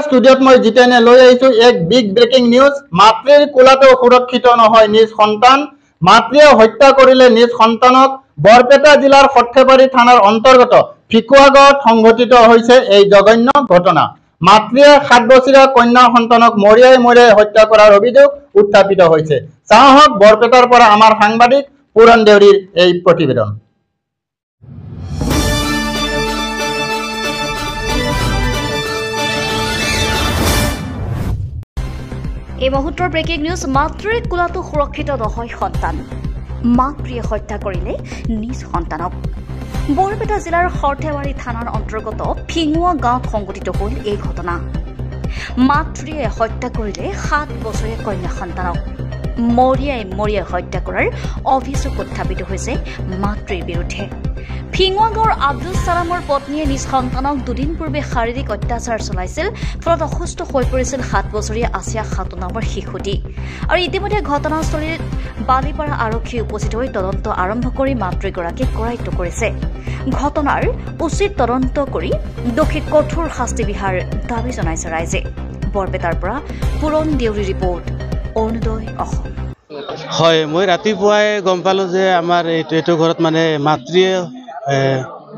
ষ্টুডিঅ'ত মই জিতেনে লৈ আহিছো এক বিগ ব্ৰেকিং নিউজ। মাতৃৰ কোলাতেও সুৰক্ষিত নহয় নিজ সন্তান। মাতৃয়ে হত্যা কৰিলে নিজ সন্তানক। বৰপেটা জিলাৰ সৰ্থেবাৰী থানাৰ অন্তৰ্গত ফিকুৱা গাঁৱত সংঘটিত হৈছে এই জঘন্য ঘটনা। মাতৃয়ে 7 বছৰীয়া কন্যা সন্তানক মৰিয়াই হত্যা কৰাৰ অভিযোগ উত্থাপিত হৈছে। চাহক বৰপেটাৰ পৰা আমাৰ সাংবাদিক পুৰণ দেউৰীৰ এই প্ৰতিবেদন। এই মুহূৰ্তৰ ব্ৰেকিং নিউজ। মাতৃৰ কোলাতো সুৰক্ষিত নহয় সন্তান। মাতৃয়ে হত্যা কৰিলে নিজ সন্তানক। বৰপেটা জিলাৰ সৰ্থেবাৰী থানাৰ অন্তৰ্গত ফিঙুৱা গাঁৱত সংঘটিত হ'ল এই ঘটনা। মাতৃয়ে হত্যা কৰিলে 7 বছৰীয়া কন্যা সন্তানক। মৰিয়াই হত্যা কৰাৰ অভিযোগ উত্থাপিত হৈছে মাতৃৰ বিৰুদ্ধে। ফিঙুৱা গাঁৱৰ আব্দুল ছালামৰ পত্নীয়ে নিজ সন্তানক দুদিন পূৰ্বে শাৰীৰিক অত্যাচাৰ চলাইছিল। ফলত অসুস্থ হৈ পৰিছিল 7 বছৰীয়া আছিয়া খাতুন নামৰ শিশুটি। আৰু ইতিমধ্যে ঘটনাস্থলীত বালিপাৰা আৰক্ষী উপস্থিত হৈ তদন্ত আৰম্ভ কৰি মাতৃগৰাকীক কৰায়ত্ব কৰিছে। ঘটনাৰ উচিত তদন্ত কৰি দোষীক কঠোৰ শাস্তি বিহাৰ দাবী জনাইছে ৰাইজে। বৰপেটাৰ পৰা পুৰণ দেউৰী ৰিপৰ্ট, অৰুণোদয় অসম। হয়, মই ৰাতিপুৱাই গম পালো যে আমাৰ এইটো ঘৰত মানে মাতৃয়ে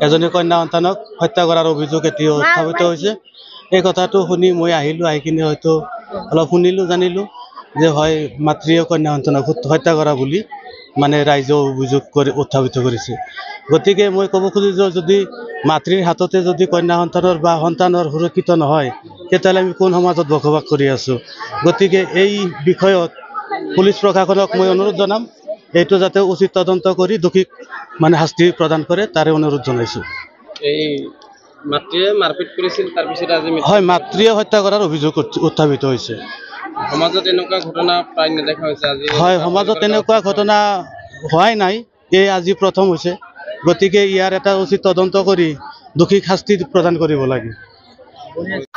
এজনী কন্যা সন্তানক হত্যা কৰাৰ অভিযোগ এতিয়া উত্থাপিত হৈছে। এই কথাটো শুনি মই আহিলো, আহি কিনে হয়তো অলপ শুনিলো, জানিলো যে হয় মাতৃয়ে কন্যা সন্তানক হত্যা কৰা বুলি মানে ৰাইজে অভিযোগ কৰি উত্থাপিত কৰিছে। গতিকে মই ক'ব খুজিছো, যদি মাতৃৰ হাততে যদি কন্যা সন্তানৰ বা সন্তানৰ সুৰক্ষিত নহয়, তেতিয়াহ'লে আমি কোন সমাজত বসবাস কৰি আছো। গতিকে এই বিষয়ত পুলিচ প্ৰশাসনক মই অনুৰোধ জনাম, এইটো যাতে উচিত তদন্ত কৰি দোষীক মানে শাস্তি প্ৰদান কৰে, তাৰে অনুৰোধ জনাইছো। এই মাতৃয়ে মাৰপিট কৰিছিল, তাৰপিছত আজি হয়, মাতৃয়ে হত্যা কৰাৰ অভিযোগ উত্থাপিত হৈছে। সমাজত এনেকুৱা ঘটনা প্ৰায় নেদেখা হৈছে আজি। হয়, সমাজত এনেকুৱা ঘটনা হোৱাই নাই, এই আজি প্ৰথম হৈছে। গতিকে ইয়াৰ এটা উচিত তদন্ত কৰি দোষীক শাস্তি প্ৰদান কৰিব লাগে।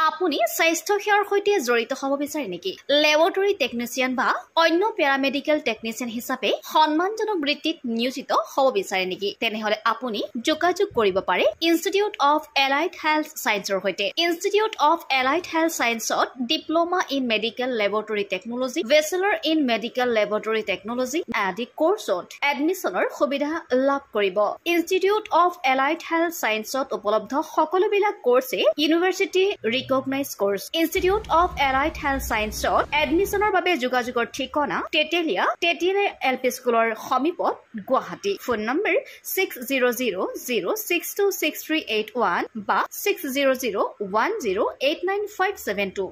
আপুনি স্বাস্থ্য সেৱাৰ সৈতে জড়িত হ'ব বিচাৰে নেকি? লেবৰেটৰী টেকনিচিয়ান বা অন্য পেৰামেডিকেল টেকনিচিয়ান হিচাপে সন্মানজনক বৃত্তিত নিয়োজিত হ'ব বিচাৰে নেকি? তেনেহ'লে আপুনি যোগাযোগ কৰিব পাৰে ইনষ্টিটিউট অফ এলাইড হেল্থ ছায়েন্সৰ সৈতে। ইনষ্টিটিউট অফ এলাইড হেল্থ ছায়েন্সত diploma in medical laboratory technology, bachelor in medical laboratory technology আদি কোৰ্চত এডমিশ্যনৰ সুবিধা লাভ কৰিব। ইনষ্টিটিউট অফ এলাইড হেল্থ ছায়েন্সত উপলব্ধ সকলোবিলাক কোৰ্ছে university recognize course. Institute of allied health ছায়েন্সত এডমিশ্যনৰ বাবে যোগাযোগৰ ঠিকনা তেতেলিয়া LP স্কুলৰ সমীপত, গুৱাহাটী। ফোন নম্বৰ 600006263881 বা 6001089572।